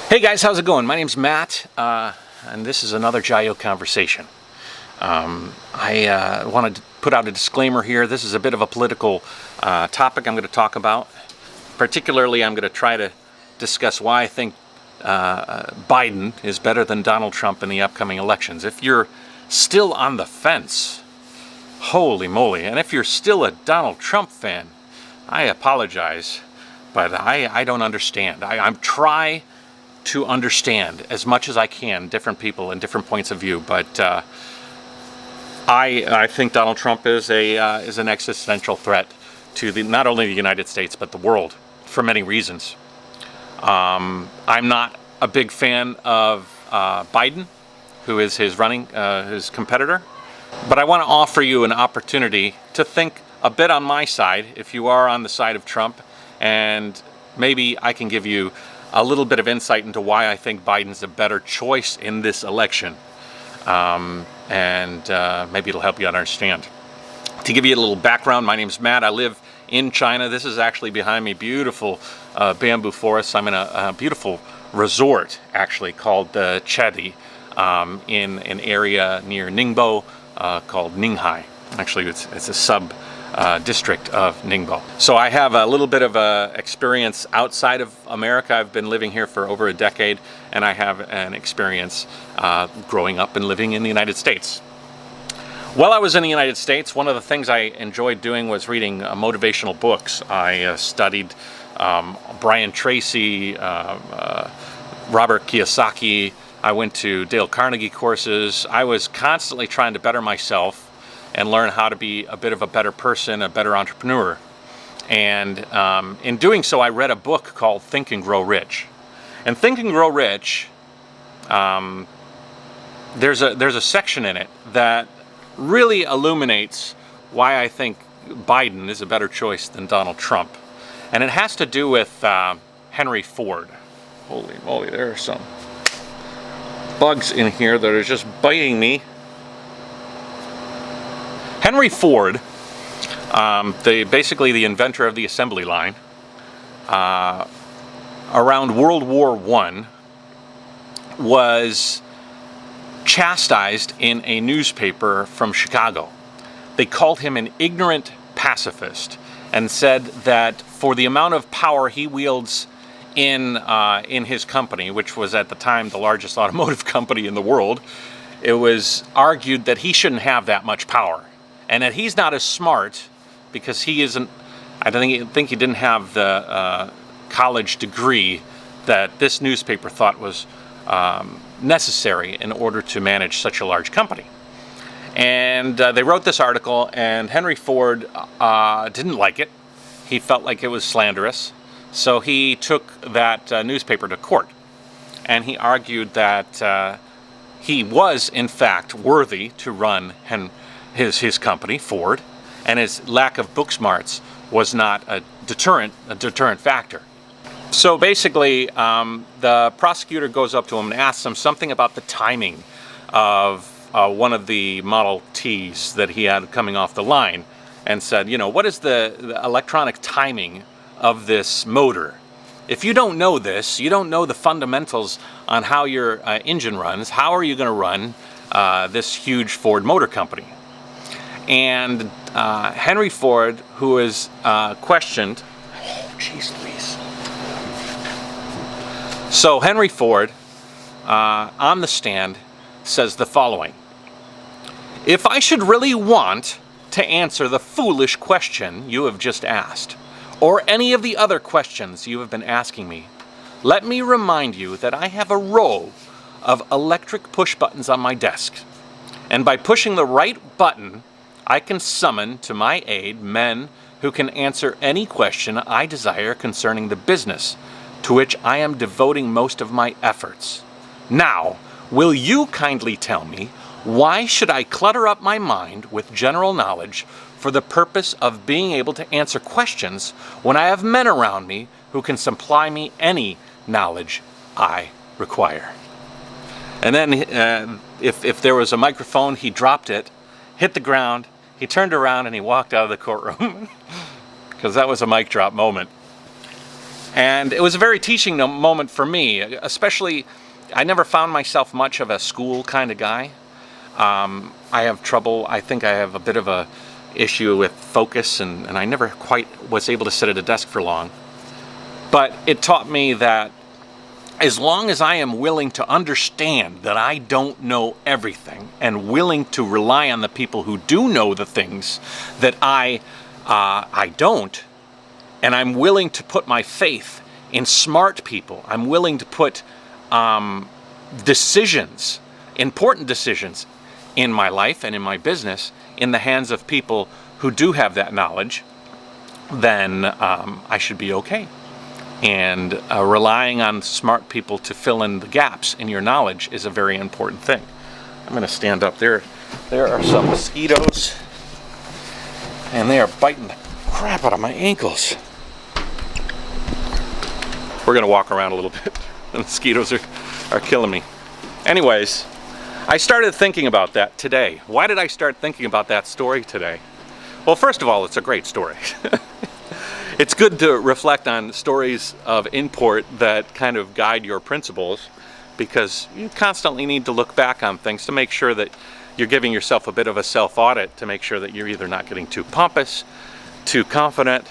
Hey guys, how's it going? My name's Matt, and this is another JaYoe conversation. I wanted to put out a disclaimer here. This is a bit of a political topic I'm going to talk about. Particularly, I'm going to try to discuss why I think Biden is better than Donald Trump in the upcoming elections. If you're still on the fence, holy moly, and if you're still a Donald Trump fan, I apologize, but I don't understand. I'm try to understand as much as I can different people and different points of view, but I think Donald Trump is an existential threat to not only the United States but the world for many reasons. I'm not a big fan of Biden, who is his competitor, but I want to offer you an opportunity to think a bit on my side if you are on the side of Trump, and maybe I can give you a little bit of insight into why I think Biden's a better choice in this election, and maybe it'll help you understand. To give you a little background, my name's Matt. I live in China. This is actually behind me, beautiful bamboo forests. I'm in a beautiful resort, actually, called Chedi, in an area near Ningbo called Ninghai. Actually, it's a sub-district of Ningbo. So I have a little bit of experience outside of America. I've been living here for over a decade, and I have an experience growing up and living in the United States. While I was in the United States, one of the things I enjoyed doing was reading motivational books. I studied Brian Tracy, Robert Kiyosaki. I went to Dale Carnegie courses. I was constantly trying to better myself and learn how to be a bit of a better person, a better entrepreneur. And in doing so, I read a book called Think and Grow Rich. And Think and Grow Rich, there's a section in it that really illuminates why I think Biden is a better choice than Donald Trump. And it has to do with Henry Ford. Holy moly, there are some bugs in here that are just biting me. Henry Ford, basically the inventor of the assembly line, around World War I, was chastised in a newspaper from Chicago. They called him an ignorant pacifist and said that for the amount of power he wields in his company, which was at the time the largest automotive company in the world, it was argued that he shouldn't have that much power. And that he's not as smart because he isn't, I think he didn't have the college degree that this newspaper thought was necessary in order to manage such a large company. And they wrote this article, and Henry Ford didn't like it. He felt like it was slanderous. So he took that newspaper to court. And he argued that he was, in fact, worthy to run his company, Ford, and his lack of book smarts was not a deterrent factor. So basically, the prosecutor goes up to him and asks him something about the timing of one of the Model Ts that he had coming off the line, and said, what is the electronic timing of this motor? If you don't know this, you don't know the fundamentals on how your engine runs, how are you going to run this huge Ford Motor Company? And Henry Ford, who is questioned, oh, jeez Louise. So Henry Ford, on the stand, says the following: "If I should really want to answer the foolish question you have just asked, or any of the other questions you have been asking me, let me remind you that I have a row of electric push buttons on my desk, and by pushing the right button, I can summon to my aid men who can answer any question I desire concerning the business to which I am devoting most of my efforts. Now, will you kindly tell me, why should I clutter up my mind with general knowledge for the purpose of being able to answer questions when I have men around me who can supply me any knowledge I require?" And then if there was a microphone, he dropped it, hit the ground, he turned around and he walked out of the courtroom because that was a mic drop moment. And it was a very teaching moment for me, especially, I never found myself much of a school kind of guy. I have trouble, I think I have a bit of a issue with focus, and I never quite was able to sit at a desk for long. But it taught me that as long as I am willing to understand that I don't know everything, and willing to rely on the people who do know the things that I don't, and I'm willing to put my faith in smart people, I'm willing to put decisions, important decisions in my life and in my business in the hands of people who do have that knowledge, then I should be okay. And relying on smart people to fill in the gaps in your knowledge is a very important thing. I'm going to stand up there. There are some mosquitoes, and they are biting the crap out of my ankles. We're going to walk around a little bit. The mosquitoes are killing me. Anyways, I started thinking about that today. Why did I start thinking about that story today? Well, first of all, it's a great story. It's good to reflect on stories of import that kind of guide your principles, because you constantly need to look back on things to make sure that you're giving yourself a bit of a self-audit, to make sure that you're either not getting too pompous, too confident,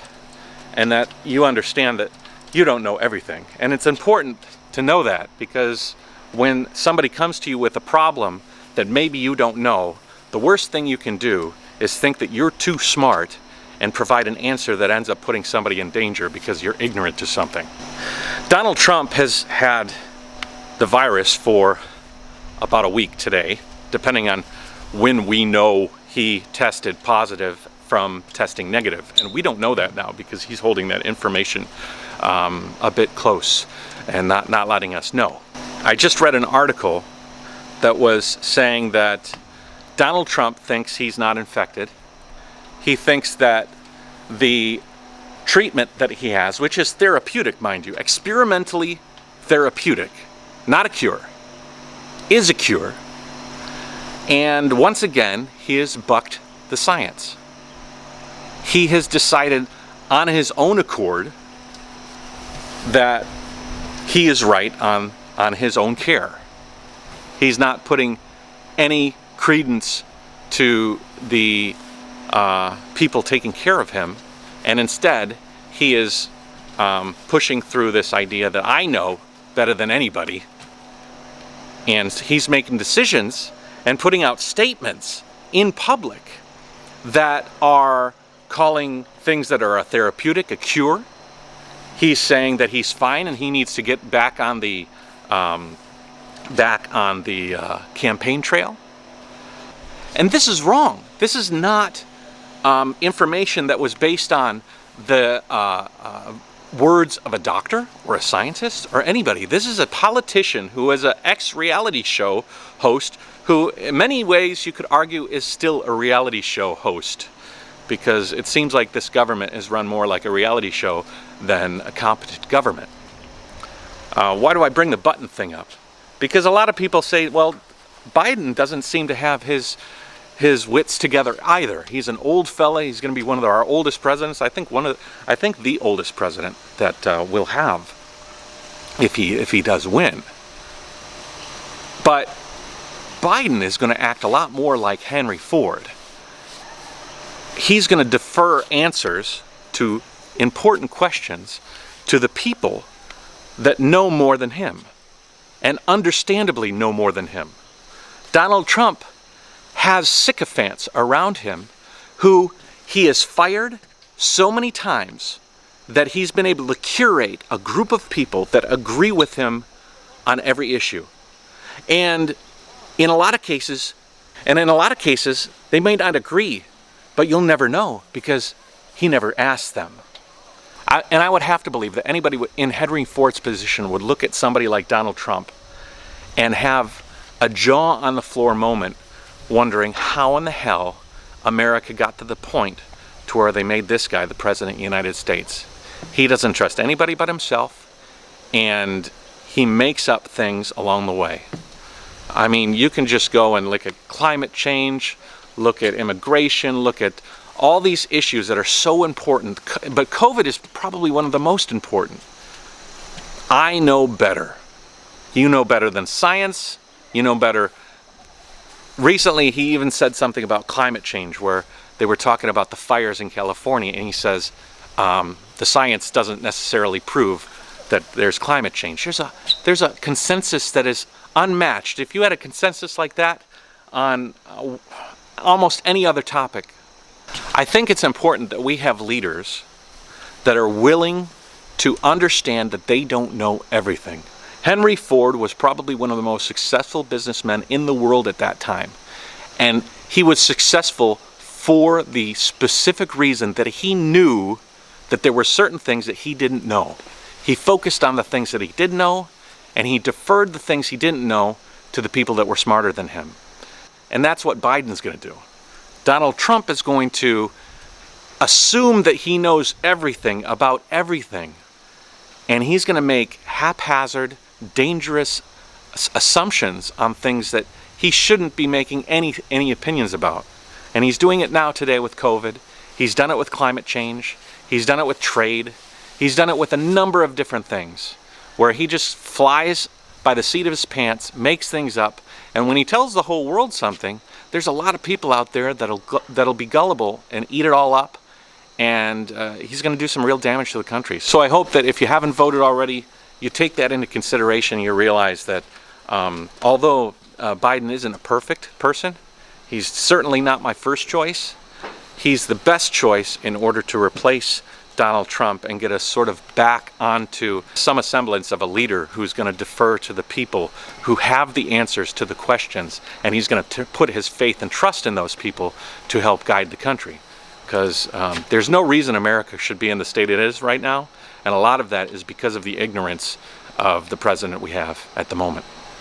and that you understand that you don't know everything. And it's important to know that, because when somebody comes to you with a problem that maybe you don't know, the worst thing you can do is think that you're too smart and provide an answer that ends up putting somebody in danger because you're ignorant to something. Donald Trump has had the virus for about a week today, depending on when we know he tested positive from testing negative. And we don't know that now because he's holding that information a bit close and not letting us know. I just read an article that was saying that Donald Trump thinks he's not infected. He thinks that the treatment that he has, which is therapeutic, mind you, experimentally therapeutic, not a cure, is a cure. And once again, he has bucked the science. He has decided on his own accord that he is right on his own care. He's not putting any credence to the people taking care of him, and instead he is pushing through this idea that I know better than anybody, and he's making decisions and putting out statements in public that are calling things that are a therapeutic a cure. He's saying that he's fine and he needs to get back on the campaign trail. And this is wrong. This is not information that was based on the words of a doctor or a scientist or anybody. This is a politician who is an ex-reality show host who in many ways you could argue is still a reality show host, because it seems like this government is run more like a reality show than a competent government. Why do I bring the button thing up? Because a lot of people say, well, Biden doesn't seem to have his wits together either. He's an old fella. He's going to be one of our oldest presidents. I think the oldest president that we'll have if he does win. But Biden is going to act a lot more like Henry Ford. He's going to defer answers to important questions to the people that know more than him, and understandably know more than him. Donald Trump has sycophants around him who he has fired so many times that he's been able to curate a group of people that agree with him on every issue. And in a lot of cases, they may not agree, but you'll never know because he never asked them. I would have to believe that anybody in Henry Ford's position would look at somebody like Donald Trump and have a jaw on the floor moment wondering how in the hell America got to the point to where they made this guy the president of the United States. He doesn't trust anybody but himself, and he makes up things along the way. I mean, you can just go and look at climate change, look at immigration, look at all these issues that are so important, but COVID is probably one of the most important. I know better. You know better than science. You know better. Recently, he even said something about climate change, where they were talking about the fires in California, and he says the science doesn't necessarily prove that there's climate change. There's a consensus that is unmatched. If you had a consensus like that on almost any other topic, I think it's important that we have leaders that are willing to understand that they don't know everything. Henry Ford was probably one of the most successful businessmen in the world at that time. And he was successful for the specific reason that he knew that there were certain things that he didn't know. He focused on the things that he did know, and he deferred the things he didn't know to the people that were smarter than him. And that's what Biden's going to do. Donald Trump is going to assume that he knows everything about everything, and he's going to make haphazard, dangerous assumptions on things that he shouldn't be making any opinions about. And he's doing it now today with COVID. He's done it with climate change. He's done it with trade. He's done it with a number of different things, where he just flies by the seat of his pants, makes things up, and when he tells the whole world something, there's a lot of people out there that'll be gullible and eat it all up, and he's going to do some real damage to the country. So I hope that if you haven't voted already, you take that into consideration and you realize that although Biden isn't a perfect person, he's certainly not my first choice. He's the best choice in order to replace Donald Trump and get us sort of back onto some semblance of a leader who's going to defer to the people who have the answers to the questions, and he's going to put his faith and trust in those people to help guide the country. Because there's no reason America should be in the state it is right now, and a lot of that is because of the ignorance of the president we have at the moment.